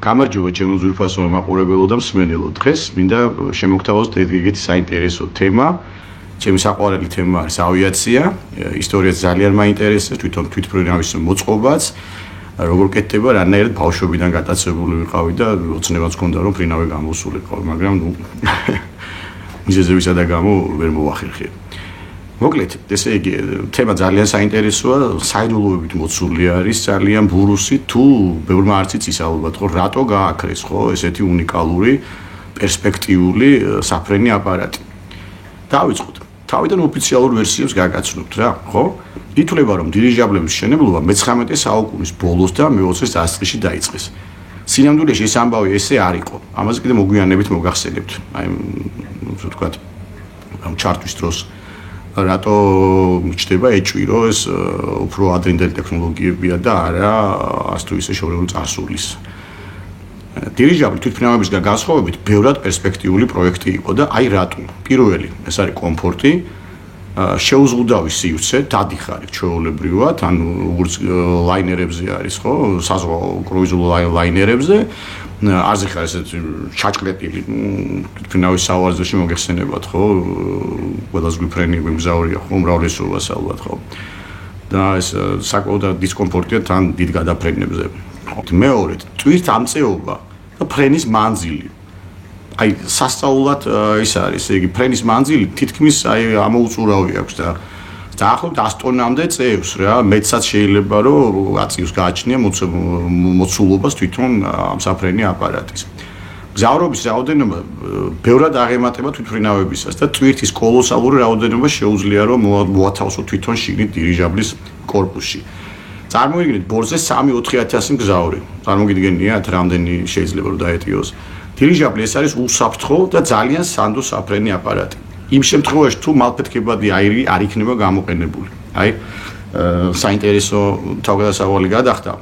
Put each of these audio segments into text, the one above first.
გამარჯობა ჩემო ძვირფასო მაყურებელო და მსმენელო. დღეს მინდა შემოგთავაზოთ ეგეთი საინტერესო თემა. ჩემი საყვარელი თემა არის ავიაცია. ისტორიაც ძალიან მაინტერესებს, თვითონ თვითმფრინავის მოწყობაც. როგორ კეთდება, რანაირად ბავშვობიდან გატაცებული ვიყავი და ოცნებაც ჰქონდა რომ ფრინავი გამოსულიყავი, მაგრამ მიზეზებისა და გამო ვერ მოვახერხე. მოკლედ, ესე იგი, თემა ძალიან საინტერესოა, საიდუმლოებით მოცული არის, ძალიან ბურუსი, თუ ბევრმა არც იცის ალბათ, ხო, რატო გააქრეს, ხო, ესეთი უნიკალური, პერსპექტიული საფრენი აპარატი. დავიწყოთ. თავიდან ოფიციალურ ვერსიებს გაგაცნობთ რა, ხო? ითვლება, რომ დირიჟაბლების მშენებლობა მე-19 საუკუნის ბოლოს და მე-20-ის დასაწყისში დაიწყეს. სინამდვილეში ეს ამბავი ესე არ იყო. ამაზე კიდე მოგვიანებით მოგახსენებთ. აი, ასე ვთქვათ, ამ ჩარტვის დროს რატო მიჩნდება ეჭვირო ეს უფრო ადრინდელი ტექნოლოგიებია და არა ასე თუ ისე შორეული წარსულის. დირიჟაბლი თვითმფრინავებისგან განსხვავებით ბევრად პერსპექტიული პროექტი იყო და აი რატო? პირველი, ეს არის კომფორტი, შეუზღუდავი სივრცე, დადიხარი ჩვეულებრივად, ანუ როგორც ლაინერებზე არის, ხო, საზღვაო კრუიზულ ლაინერებზე, არზე ხარ ესეთ ჩაჭკრეტილი თვითმფრინავის საوارზეში მოგეხსენებათ, ხო, ყველას გვიფრენი მგზავრია, ხო, უმრავლესობას ალბათ, ხო. და ეს საკმაოდ დისკომფორტია თან დიდ გადაფრენებზე. მეორედ, ტვირთამწეობა და ფრენის მანძილი. აი, სასწაულად ის არის, ესე იგი, ფრენის მანძილი თითქმის აი ამოუწურავი აქვს და დაახლოებით 100 ტონამდე წევს რა, მეცაც შეიძლება რომ აწივს გააჩნია მოცულობას თვითონ ამ საფრენი აპარატის. გზავრობის რაოდენობა ბევრად აღემატება თვითმფრინავებისას და ტვირთის კოლოსალური რაოდენობა შეუძლია რომ მოათავსოთ თვითონ შიგნით დირიჟაბლის კორპუსში. წარმოიდგინეთ ბორცზე 3-4 მგზავრი. წარმოგიდგენიათ რამდენი შეიძლება რომ დაეტიოს. დირიჟაბლი ეს არის უსაფრთხო და ძალიან სანდო საფრენი აპარატი. იმ შემთხვევაში თუ მალფეთქებადი აირი არ იქნება გამოყენებული. აი, საინტერესო თავგადასავალი გადახდა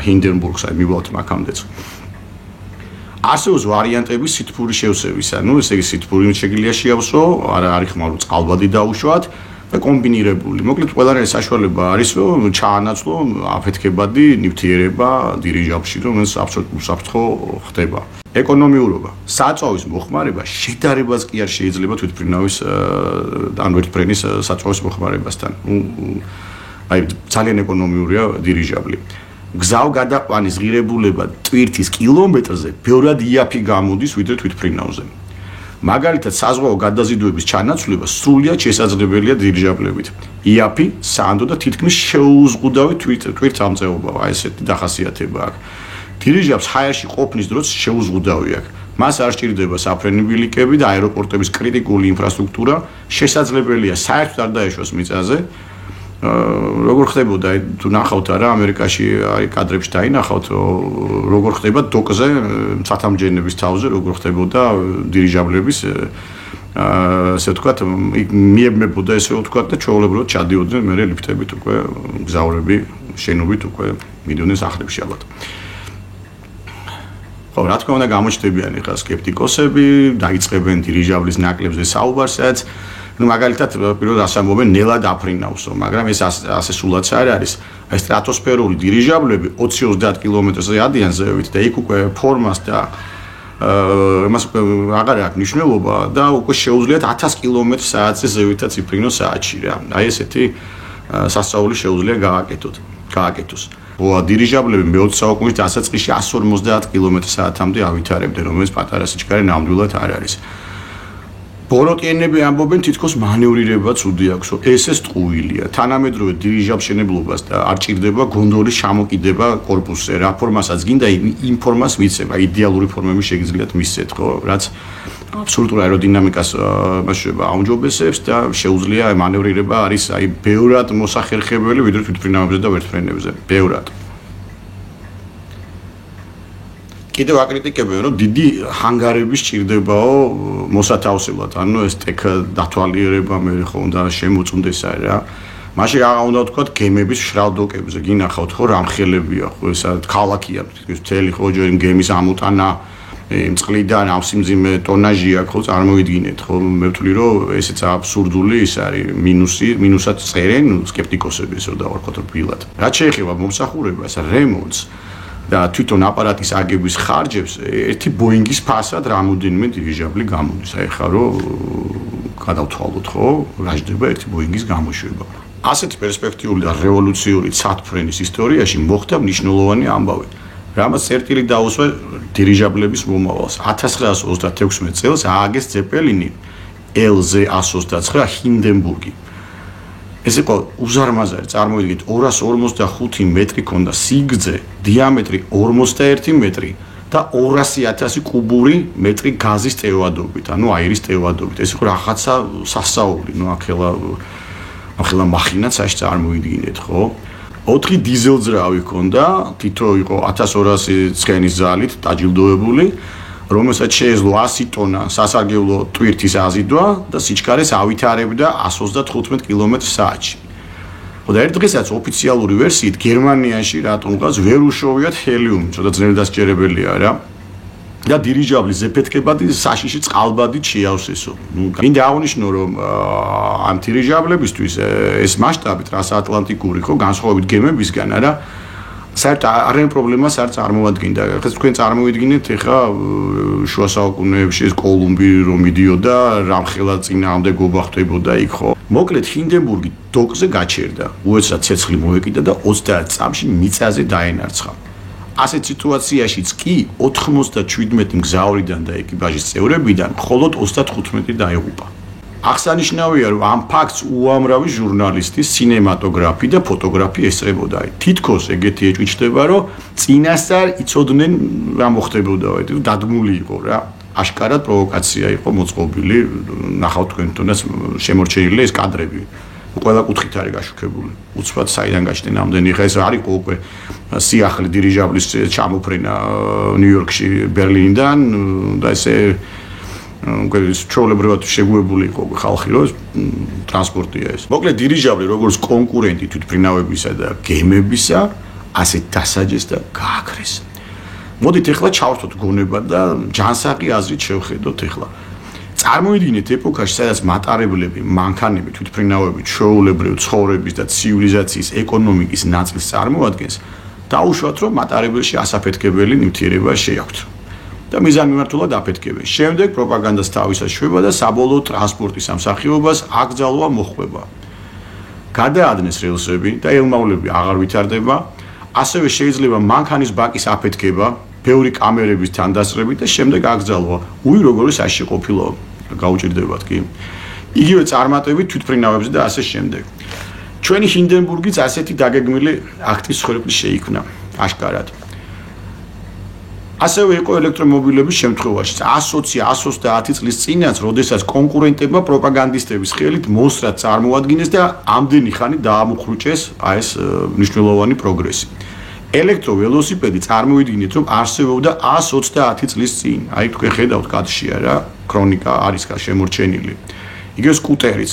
ჰინდენბურგს, აი მივალთ მაქამდეც. არსებობს ვარიანტები სითბური შევსებისა, ну, ესე იგი სითბური შეგიძლია შეავსო, არა არის ხმარო წყალბადი დაუშვათ და კომბინირებული. მოკლედ ყველანაირი საშუალება არის, რომ ჩაანაცვლო აფეთქებადი ნივთიერება დირიჟაბლში, რომ ეს აბსოლუტურად უსაფრთხო ხდება. ეკონომიურობა, საწვავის მოხმარება შედარებას კი არ შეიძლება თვითმფრინავის ან ვერტფრენის საწვავის მოხმარებასთან. აი, ძალიან ეკონომიურია დირიჟაბლი. გზავ გადაყვანის ღირებულება ტვირთის კილომეტრზე ბევრად იაფი გამოდის ვიდრე თვითმფრინავზე. მაგალითად, საზღვაო გადაზიდვების ჩანაცვლება სრულიად შესაძლებელია დირიჟაბლებით. იაფი, სანდო და თითქმის შეუზღუდავი ტვირთამწეობა, აი ესეთი დახასიათება აქვს. დირიჟაბლს ჰაერში ყოფნის დროს შეუზღუდავი აქვს. მას არ სჭირდება საფრენი ბილიკები და აეროპორტების კრიტიკული ინფრასტრუქტურა, შესაძლებელია საერთოდ არ დაეშვას მიწაზე. როგორ ხდებოდა, თუ ნახავთ არა, ამერიკაში აი კადრებში დაინახავთ, როგორ ხდება დოკზე, ცათამჯენების თავზე, როგორ ხდებოდა დირიჟაბლების ასე ვთქვათ, მიებმებოდა ესე ვთქვათ და ჩვეულებრივად ჩადიოდნენ მერე ლიფტებით უკვე გზავრები, შენობით უკვე მიდიოდნენ სახლებში ალბათ. ხო, რა თქმა უნდა, გამოჩნდებიან ახლა სკეპტიკოსები, დაიწყებენ დირიჟაბლის ნაკლებზე საუბარსაც. ну, მაგალითად, პირველად ასამბობენ ნელად აფრინავსო, მაგრამ ეს ასე სულაც არ არის. აი სტრატოსფერული დირიჟაბლები 20-30 კილომეტრზე ადიან ზევით და იქ უკვე ფორმას და მას უკვე აღარ აქვს მნიშვნელობა და უკვე შეუძლიათ 1000 კმ/სთ-ზე ზევითაც იფრინოს საათში რა. აი ესეთი სასწაული შეუძლია გააკეთოს. დირიჟაბლები მე-20 საუკუნის დასაწყისში 150 კმ/სთ-მდე ავითარებდნენ, რომელიც პატარა სიჩქარე ნამდვილად არ არის. ბოროტიენები ამბობენ თითქოს მანევრირება ცუდი აქვს, ეს ტყუილია. თანამედროვე დირიჟაბლ მშენებლობას და არ ჭირდება გონდოლის ჩამოკიდება კორპუსზე. რა ფორმასაც გინდა იმ ფორმას მიცემა, იდეალური ფორმები შეგიძლიათ მისცეთ, ხო, რაც აბსოლუტურ აეროდინამიკას მასშტაბ აუმჯობესებს და შეუძლია მანევრირება არის აი ბევრად მოსახერხებელი ვიდრე თვითმფრინავებზე და ვერტფრენებზე. ბევრად. კიდევ აკრიტიკებენ, რომ დიდი ჰანგარები სჭირდებაო მოსათავსებლად, ანუ ეს ტექ დათვალიერება მე ხო უნდა შემოწმდეს აი რა. მაშინ რა უნდა ვთქვათ, გემების შრალდოკებზე გინახავთ ხო, რამხელებია ხო, ეს ქალაქია თითქოს მთელი ხო, ჯერ გემის ამოტანა წყლიდან ავსიმძიმე ტონაჟი აქვს ხო, წარმოიდგინეთ ხო, მე ვთვლი რომ ესეც აბსურდული ის არის, მინუსად წერენ სკეპტიკოსები, ესე რომ დავარქვათ რბილად. რაც შეეხება მომსახურებას, რემონტს და თვითონ აპარატის აგების ხარჯებს ერთი ბოინგის ფასად რამოდენიმე დირიჟაბლი გამოდის. აი ხა რომ გადავთვალოთ, ხო, რა ჯდება ერთი ბოინგის გამოშვება. ასეთი პერსპექტიული და რევოლუციური ცათფრენის ისტორიაში მოხდა მნიშვნელოვანი ამბავი. რამაც წერტილი დაუსვა დირიჟაბლების მომავალს. 1936 წელს ააგეს ზეპელინი LZ-129 ჰინდენბურგი. ეს იყო უზარმაზარი, წარმოიდგინეთ 245 მეტრი ქონდა სიგრძე, დიამეტრი 41 მეტრი და 200,000 კუბური მეტრი გაზის ტევადობით, ანუ აირის ტევადობით. ეს იყო რაღაცა სასაული, ნუ ახლა მახინაც აშ წარმოიდგინეთ, ხო? 4 დიზელძრავი ქონდა, თითო იყო 1200 ცხენის ძალით დაჯილდოებული, რომელსაც შეეძლო 100 ტონა სასარგებლო ტვირთის აზიდვა და სიჩქარეს ავითარებდა 135 კმ/სთ. და ერთ დღესაც ოფიციალური ვერსიით გერმანიაში რატომღაც ვერ უშოვიათ ჰელიუმი, ცოტა ძნელდასჭერებელია რა. და დირიჟაბლის ეფექტებადი საშიში წყალბადით შეავსესო. ნუ მინდა აღნიშნო რომ ამ დირიჟაბლებისთვის ეს მასშტაბი ტრანსატლანტიკური ხო განსხვავებით გემებისგან არა საერთოდ არიან პრობლემას არ წარმოადგენდა. ახლა თქვენ წარმოიდგინეთ ახლა შუა საუკუნეებში ეს კოლუმბი რომ მიდიოდა რამხელა წინააღმდეგობა ხდებოდა იქ ხო. მოკლედ ჰინდენბურგი დოკზე გაჩერდა. უეცრად ცეცხლი მოეკიდა და 30 წამში მიწაზე დაენარცხა. ასეთ სიტუაციაშიც კი 97 მგზავრიდან და ეკიპაჟის წევრებიდან მხოლოდ 35 დაიღუპა. აღსანიშნავია, რომ ამ ფაქტს უამრავი ჟურნალისტი, სინემატოგრაფი და ფოტოგრაფი ესწრებოდა. თითქოს ეგეთი ეჭვიჩდება, რომ წინასწარ იცოდნენ რა მოხდებოდა, დადგმული იყო რა. აშკარად პროვოკაცია იყო მოწყობილი, ნახავთ თქვენ თუნდაც შემორჩენილი ეს კადრები. ყველა კუთხით არის გაშუქებული. უცბად საიდან გაჩნდნენ ამდენი ხა ეს არ იყო უკვე სიახლე დირიჟაბლის ჩამოფრენა ნიუ-იორკში, ბერლინიდან და ესე ჩვეულებრივად შეგუებული იყო ხალხი, რომ ტრანსპორტია ეს. მოკლედ დირიჟაბლი როგორც კონკურენტი თვითმფრინავებისა და გემებისა, ასე დასაჯეს და გააქრეს. მოდით ახლა ჩავართოთ გონება და ჯანსაღი აზრით შევხედოთ ახლა. წარმოიდგინეთ ეპოქაში, სადაც მატარებლები, მანქანები, თვითმფრინავები ჩვეულებრივ ცხოვრების და ცივილიზაციის ეკონომიკის ნაწილს წარმოადგენს, დაუშვათ რომ მატარებელში ასაფეთქებელი ნივთიერება შეაქვთ. და მიზანმიმართულად აფეთქებენ. შემდეგ პროპაგანდას თავისას შვება და საბოლოო ტრანსპორტის სამსახიობას აკრძალვა მოხდება. გადაადნეს რელსები და ელმავლები აღარ ვითარდება, ასევე შეიძლება მანქანის ბაკის აფეთქება, ბევრი კამერების თანდასწრებით და შემდეგ აკრძალვა. უი როგორი საში ყოფილა გაუჭირდებათ კი. იგივე წარმატებით თვითმფრინავებზე და ასე შემდეგ. ჩვენი ჰინდენბურგიც ასეთი დაგეგმილი აქტის ხერხი შეიქმნა, აშკარად. ასევე იყო ელექტრომობილების შემთხვევაში 120-130 წლის წინაც, როდესაც კონკურენტებმა პროპაგანდისტების ხელით მოსრად წარმოადგინეს და ამდენი ხანი დაამუხრუჭეს ეს მნიშვნელოვანი პროგრესი. ელექტროველოსიპედი წარმოიდგინეთ, რომ არსებობდა 130 წლის წინ. აი თქვენ ხედავთ კადრშია რა, ქრონიკა არის შემორჩენილი. იგივე სკუტერიც.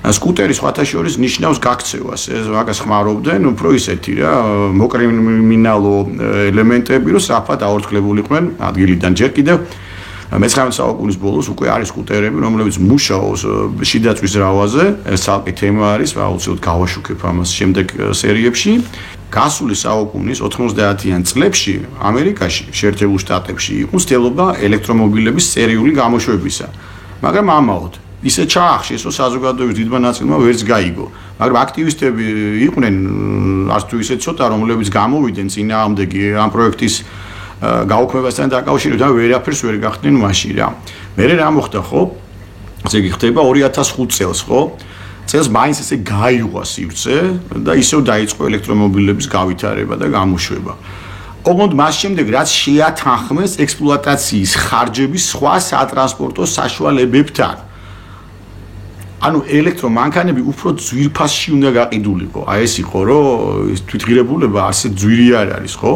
სკუტერი სხვათა შორის ნიშნავს გაქცევას. ეს მაგას ხმარობდნენ, უფრო ისეთი რა, მოკრიმინალო ელემენტები, რომ სწრაფად აორთქლებულიყვნენ ადგილიდან. ჯერ კიდევ მე-19 საუკუნის ბოლოს უკვე არის სკუტერები, რომლებიც მუშაობს შიდაწვის რავაზე. ეს ცალკე თემა არის, აუცილებლად გავაშუქებ ამას შემდეგ სერიებში. გასული საუკუნის 90-იან წლებში ამერიკაში, შეერთებულ შტატებში იყო მცდელობა ელექტრომობილების სერიული გამოშვებისა. მაგრამ ამაოდ ისე ჩაახშეს, რომ საზოგადოების დიდმა ნაწილმა ვერც გაიგო. მაგრამ აქტივისტები იყვნენ არც თუ ისე ცოტა, რომლებიც გამოვიდნენ წინააღმდეგი ამ პროექტის გაუქმებასთან დაკავშირებით და ვერაფერს ვერ გახდნენ მაშინ რა. მერე რა მოხდა ხო? ესე იგი ხდება 2005 წელს ხო? წელს მაინც ესე გაიგვა სივრცე და ისევ დაიწყო ელექტრომობილების გავითარება და გამოშვება. ოღონდ მას შემდეგ რაც შეათანხმეს ექსპლუატაციის ხარჯების სხვა სატრანსპორტო საშუალებებთან. ანუ ელექტრომანქანები უფრო ძვირფასში უნდა გაყიდულიყო. აი ეს იყო, რომ თვითღირებულება ასე ძვირი არ არის, ხო?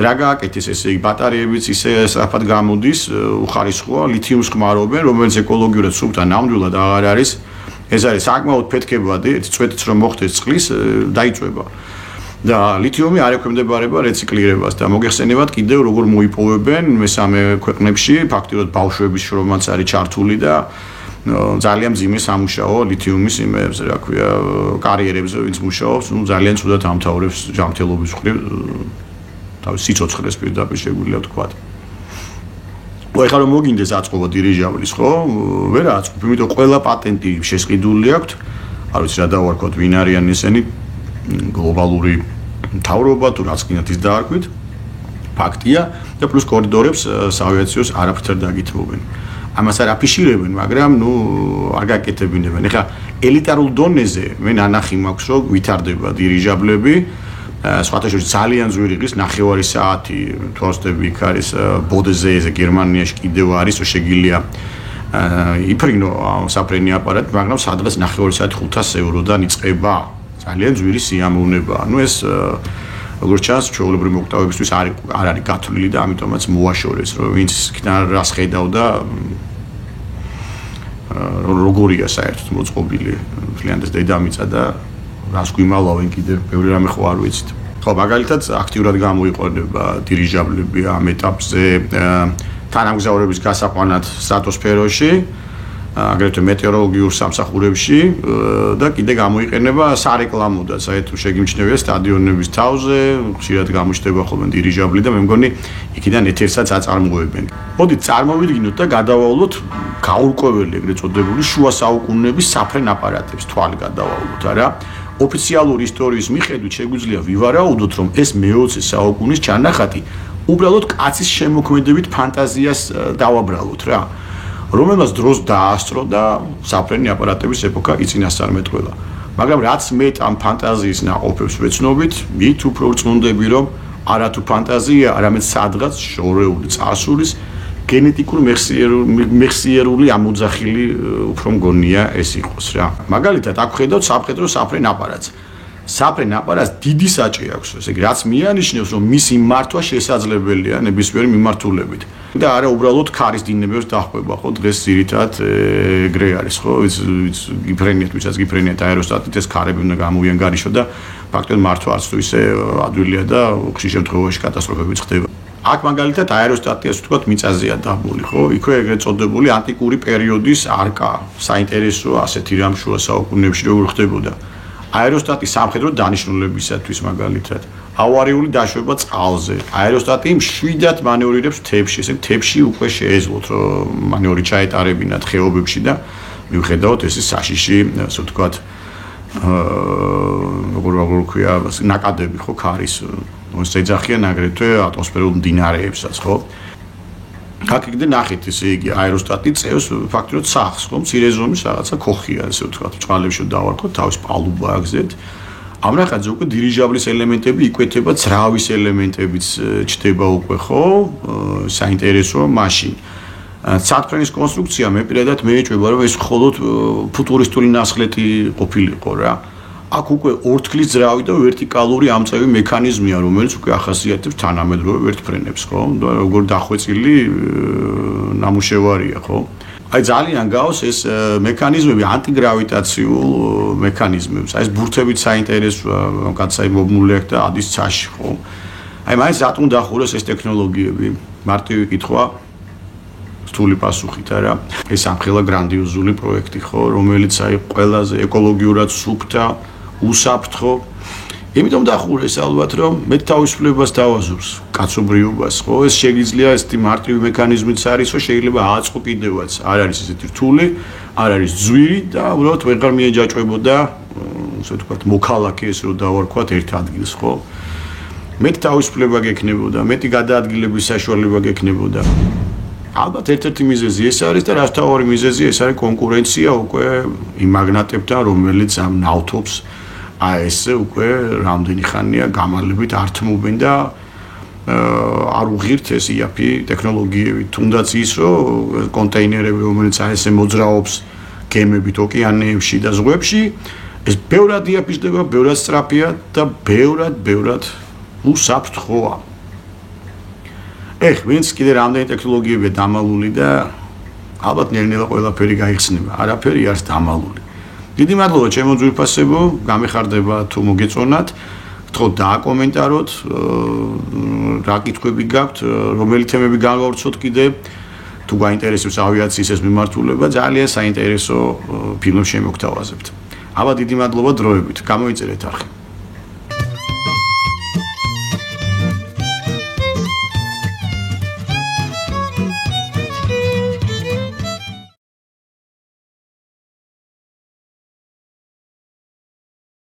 რა გააკეთეს ესე იგი ბატარეებიც ისე სწრაფად გამოდის, უხარისხოა, ლითიუმს ხმარობენ, რომელიც ეკოლოგიურად სუფთა ნამდვილად აღარ არის. ეს არის საკმაოდ ფეთქებადი, წვეთიც რომ მოხდეს წყლის, დაიწვება. და ლითიუმი არ ექვემდებარება რეციკლირებას და მოგეხსენებათ კიდევ როგორ მოიპოვებენ მესამე ქვეყნებში, ფაქტიურად ბავშვების შრომაც არის ჩართული და ძალიან მძიმე სამუშაო ლითიუმის იმებზე, რა ქვია, კარიერებზე ვინც მუშაობს, ძალიან ცუდად ამთავრებს ჯანმრთელობის მხრივ თავის სიცოცხლეს პირდაპირ შეგვიძლია ვთქვა. ეხლა რომ მოგინდეს აწყობა დირიჟაბლის, ხო? ვერ აწყობ, იმიტომ ყველა პატენტი შესყიდული აქვს. არ ვიცი რა დავარქვათ, ვინ არიან ესენი გლობალური მთავრობა თუ რაც გინდათ ის დაარქვით. ფაქტია და პლუს კორიდორებს საავიაციოს არაფრთერ დაგითმობენ. ამას არ აფიშირებენ, მაგრამ არ გაკეთებინებენ. ეხლა ელიტარულ დონეზე მე ნანახი მაქვს, რომ ვითარდება დირიჟაბლები. სხვათა შორის ძალიან ძვირი ღირს 9 საათი თვალსდები იქ არის ბოდეზე ეს გერმანიაში კიდევ არის შეგიძლია იფრინო საფრენი აპარატი, მაგრამ სადღაც 9 საათი 500 ევროდან იწყება. ძალიან ძვირი სიამოვნებაა. ეს როგორც ჩანს, ჩვეულებრივი მოკვდავებისთვის არ არის გათვლილი და ამიტომაც მოაშორეს, რომ ვინც რას ხედავდა როგორია საერთოდ მოწყობილი ფლიანდეს დედამიწა და რას გვიმალავენ კიდევ ბევრი რამე ხო არ ვიცით. ხო, მაგალითად აქტიურად გამოიყენება დირიჟაბლები ამ ეტაპზე თანამგზავრების გასაყვანად სტრატოსფეროში, აგრეთვე მეტეოროლოგიურ სამსახურებში და კიდე გამოიყენება სარეკლამოდაც, საერთოდ შეგიმჩნევია სტადიონების თავზე, ხშირად გამოჩნდება ხოლმე დირიჟაბლი და მე მგონი იქიდან ეთერსაც აწარმოებენ. მოდით წარმოვიდგინოთ და გადავავლოთ გაურკვეველი ეგრეთ წოდებული შუა საუკუნეების საფრენ აპარატებს, თვალი გადავავლოთ, არა? ოფიციალური ისტორიის მიხედვით შეგვიძლია ვივარაუდოთ, რომ ეს მე-20 საუკუნის ჩანახატი უბრალოდ კაცის შემოქმედებით ფანტაზიას დავაბრალოთ რა. რომელმაც დროს დაასწრო და საფრენი აპარატების ეპოქა იწინასწარმეტყველა. მაგრამ რაც მეტ ამ ფანტაზიის ნაყოფებს ვეცნობით, მით უფრო ვწმუნდები, რომ არათუ ფანტაზია, არამედ სადღაც შორეული წარსულის გენეტიკურ მეხსიერული ამოძახილი უფრო მგონია ეს იყოს რა. მაგალითად, აქ ხედავთ სამხედრო საფრენ აპარატს. საფრენ აპარატს დიდი საჭი აქვს, ესე იგი, რაც მიანიშნებს, რომ მისი მართვა შესაძლებელია ნებისმიერი მიმართულებით. და არა უბრალოდ ქარის დინებებს დახვება, ხო? დღეს ძირითადად ეგრე არის, ხო? გიფრენიათ, ვისაც გიფრენიათ აეროსტატით, ეს ქარები უნდა გამოვიან გარიშო და ფაქტობრივად მართვა არც თუ ისე ადვილია და ხშირ შემთხვევაში კატასტროფებიც ხდება. აქ მაგალითად აეროსტატიას ვთქვათ მიწაზეა დაბული, ხო? იქვე ეგრეთ წოდებული ანტიკური პერიოდის არკა, საინტერესოა ასეთი რამ შუა საუკუნეებში როგორ ხდებოდა. აეროსტატი სამხედრო დანიშნულებისათვის მაგალითად ავარიული დაშვება წყალზე. აეროსტატი მშვიდად მანევრირებს მთებში, ესე მთებში უკვე შეეძლოთ რომ მანევრი ჩაეტარებინათ ხეობებში და მიუხედავად ესის საშიში, ასე ვთქვათ, როგორ ქვია, ნაკადები ხო ქარის, ეძახიან აგრეთვე ატმოსფერულ მდინარეებსაც, ხო? აქ კიდე ნახეთ, ესე იგი აეროსტატი წევს ფაქტობრივად სახლს, ხო? მცირე ზომის რაღაცა ქოხია, ასე ვთქვათ, წყალებში დავარქოთ, თავის პალუბა აგზეთ. ამ რაღაცა უკვე დირიჟაბლის ელემენტები იკვეთება, ძრავის ელემენტებიც ჩდება უკვე, ხო? საინტერესოა მაშინ. საფრენის კონსტრუქცია მე პირადად მეეჭვება, რომ ეს მხოლოდ ფუტურისტული ნასხლეტი ყოფილიყო რა. აქ უკვე ორთქლის ძრავი და ვერტიკალური ამწევი მექანიზმია, რომელიც უკვე ახასიათებს თანამედროვე ვერტფრენებს, ხო? და როგორ დახვეწილი ნამუშევარია, ხო? აი ძალიან გავს ეს მექანიზმები ანტიგრავიტაციულ მექანიზმებს. აი ეს ბურთებით საინტერესოა, კაცსაი მობმული აქვს და ადის ცაში, ხო? აი მაინც რატომ დახურეს ეს ტექნოლოგიები? მარტივი კითხვა. რთული პასუხით არა. ეს ამხელა გრანდიოზული პროექტი, ხო, რომელიც აი ყველაზე ეკოლოგიურად სუფთა უსაფრთხო. იმიტომ დახურეს ალბათ, რომ მე თავისუფლებას დავაზურს კაცობრიობას, ხო? ეს შეიძლება ესეთი მარტივი მექანიზმიც არის, რომ შეიძლება ააწყო კიდევაც. არ არის ესეთი რთული, არ არის ძვირი და უბრალოდ ვეღარ მიეჯაჭვებოდა, ასე ვთქვათ, მოქალაქე ეს რომ დავარქვათ ერთ ადგილს, ხო? მეტ თავისუფლება გექნებოდა, მეტი გადაადგილების საშუალება გექნებოდა. ალბათ ერთ-ერთი მიზეზი ეს არის და რასთავარი მიზეზი ეს არის კონკურენცია უკვე იმ მაგნატებთან, რომელიც ამ ნავთობს ეს უკვე რამდენი ხანია გამალებით ართმობენ და არ უღირთ ეს იაფი ტექნოლოგიები, თუნდაც ის რომ კონტეინერები, რომელიც ესე მოძრაობს გემებით ოკეანეებში და ზღვებში, ეს ბევრად იაფიშდება, ბევრად სწრაფია და ბევრად უსაფრთხოა. ვინც კიდე რამდენი ტექნოლოგიებია დამალული და ალბათ ნელ-ნელა ყველაფერი გაიხსნება. არაფერი არის დამალული. დიდი მადლობა ჩემო ძვირფასებო, გამეხარდება თუ მოგეწონათ. გთხოვთ დააკომენტაროთ, რა კითხვები გაქვთ, რომელი თემები გავავრცოთ კიდე. თუ გაინტერესებს ავიაციის ეს მიმართულება, ძალიან საინტერესო ფილმებს შემოგთავაზებთ. აბა დიდი მადლობა დროებით. გამოიწერეთ არხი.